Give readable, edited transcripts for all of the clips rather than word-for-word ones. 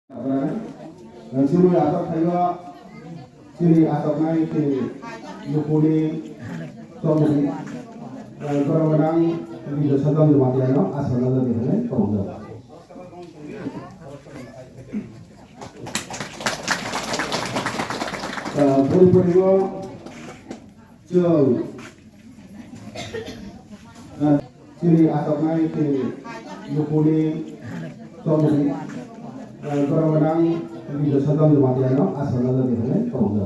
Sini asap saya, sini asap naik sini lukuni somuni berwenang di desa dalam jemaatnya asal ada di sana kamu. Puri-puriwa jauh. Sini asap naik sini lukuni somuni berwenang di desa dalam jemaatnya asal ada di sana kamu.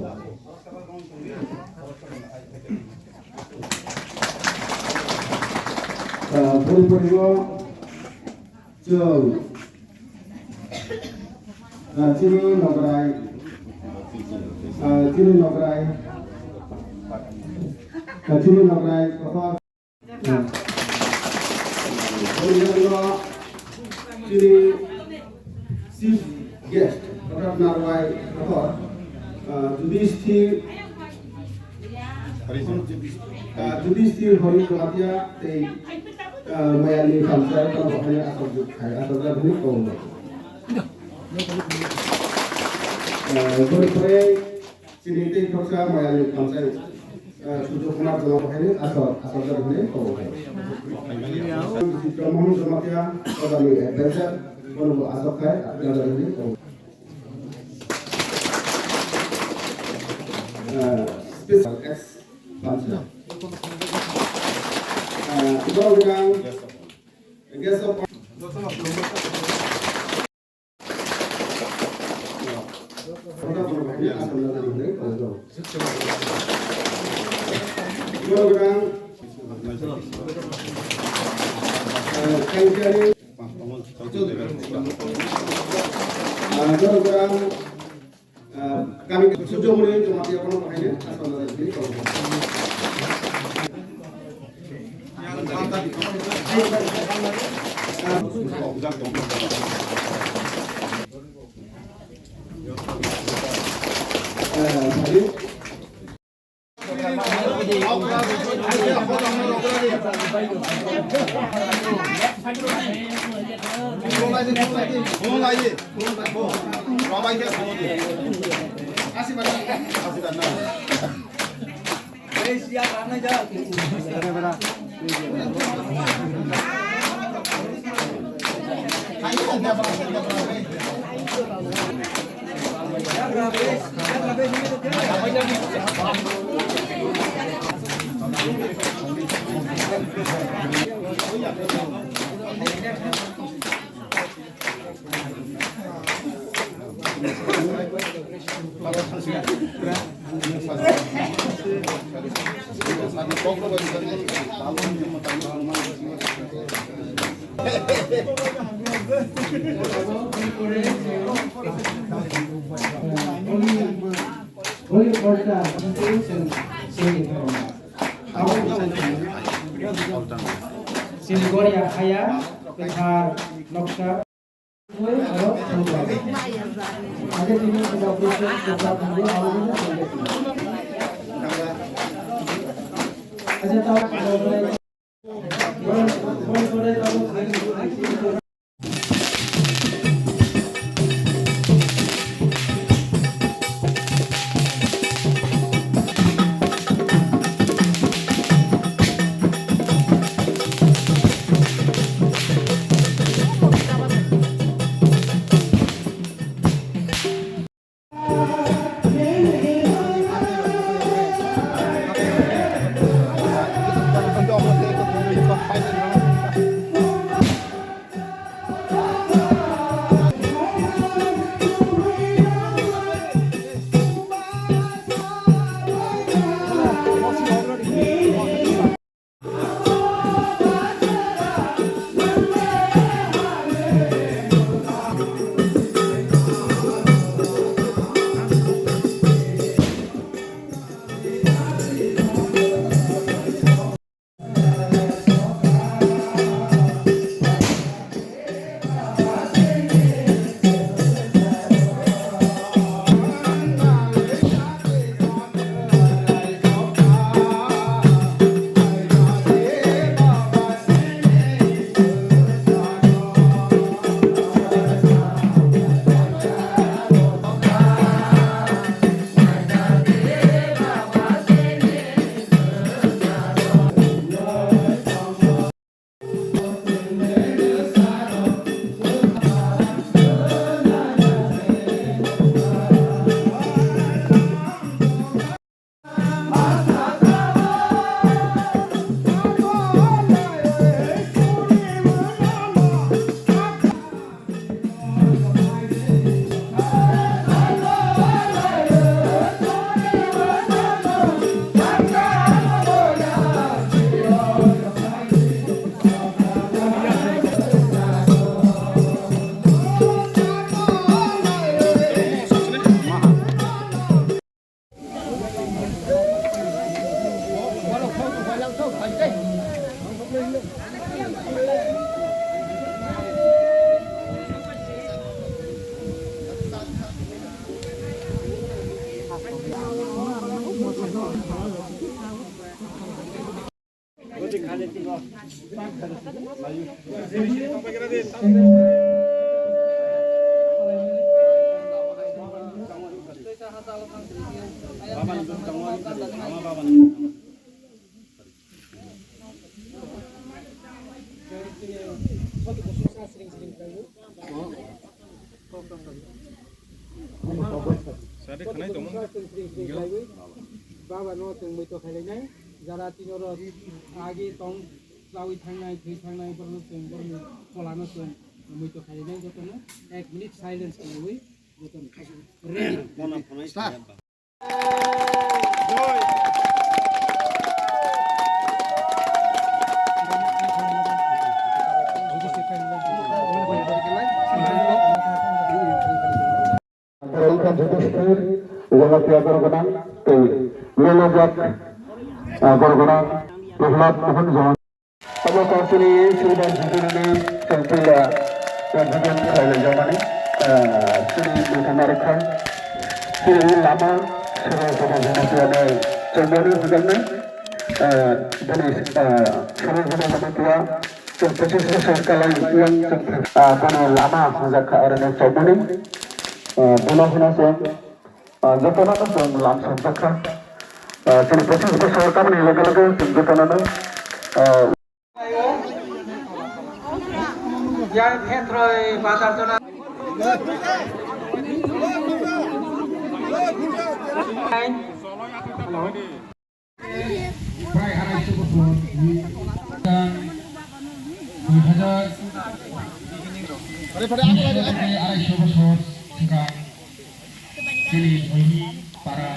Puri-puriwa jauh. Sini nongkrai, sini nongkrai, kotor. Puri-puriwa sini chief guest, kotor narwai kotor. Judistir hari kematian teh mayani kamsar kalau hanya asal dari kau. Boleh sini teh kamsar mayani kamsar tujuh kenal kalau hanya asal dari kau. Kalau mau kematian kalau ni adventure kalau asal dari kau. Special X Pancha. Kita bilang, guest of kami sejauh ini cuma dia pernah pakainya asal dari kalau Singoria Haya, Behar Noksa, ada ini sudah proses beberapa minggu awalnya sudah. Ada tahu boleh tahu. Baba no từng mấy tuổi khai lấy giờ ra tin rồi agi tông lao ít thằng này thì thằng này vẫn từng còn nó từng mấy tuổi khai lấy cho tôi nó 1 minute silence cái này với tôi ready start Walaupun berkenaan tu, lelajak berkenaan berlat Tuhan Tuhan. Apa kau ini sudah ini sempila dan juga saya zaman ini sini berkenaan sini lama sudah ada cendera juga ni jenis sudah tua terpencil sekali yang benar lama sejak ada cendera bulan जतना तो लामसम तक चलो 25 बছর কামনি লগে লগে জতনা না ইয়ার ক্ষেত্রে বাজার জনা প্রায় 250 বছর 2,250 বছর সিগাং Jadi bagi para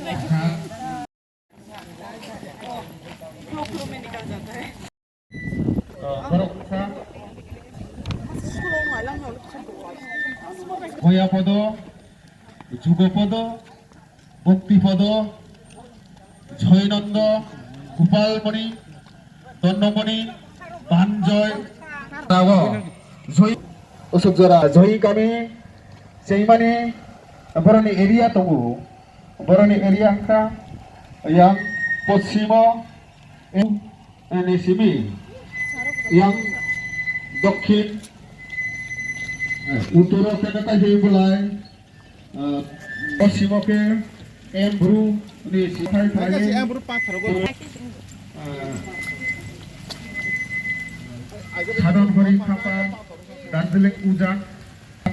masyarakat barokah Hoya Podo, Jugo Podo, Bhakti Podo, Joynanda, Gopal Mani, Dondamani, Banjoy, Tawa, Joy, Usukjara, Joy kami, Jaimani. Boroni area tunggu, boroni area angka yang posimo ini sini, yang dokhin, utara kata jebulai, posimo ke embru ini sifai fai, embru pathar সাধন করি খাপা দার্জিলিং উজান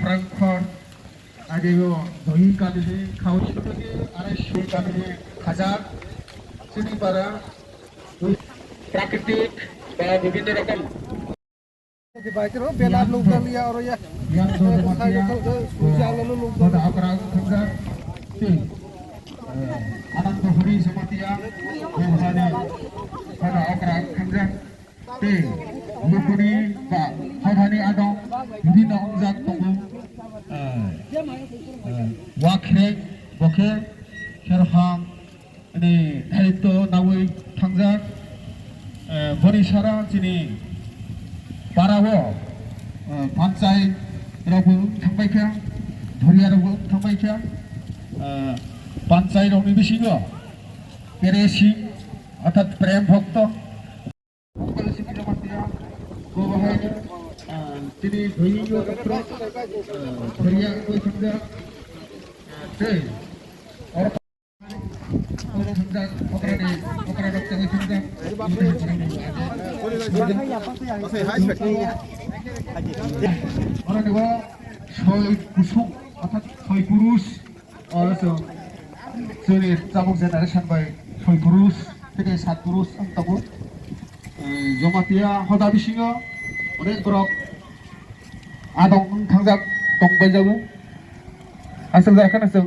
প্রাংখর आगे वो दही काटे खाओ अरे काटे 1000 city पर प्राकृतिक विभिन्न रकम बाइक रो बेला लोग कर लिया और ये आनंद Hari समतिया बेहसाने pada okra khanja te lukuni ba hadani adong বিভিন্ন জাত তঙ্গু wakre boke kerham ini itu nawi tangjak borisara sini parawo pancai rabu thangbaikya dhoriya rabu thangbaikya pancai rabu bisingo keresi অর্থাৎ প্রেম ভক্ত তিনি কুসুম অর্থাৎ ছয় পুরুষ जोंनि जामुं जेनेरेशन बाय सय पुरुष থেকে 7 पुरुष अंताबो जमातिया हदा बिसिङो अनेक ब्रक आदं थांजाक दंबाय जाबो आसल जाखाना जों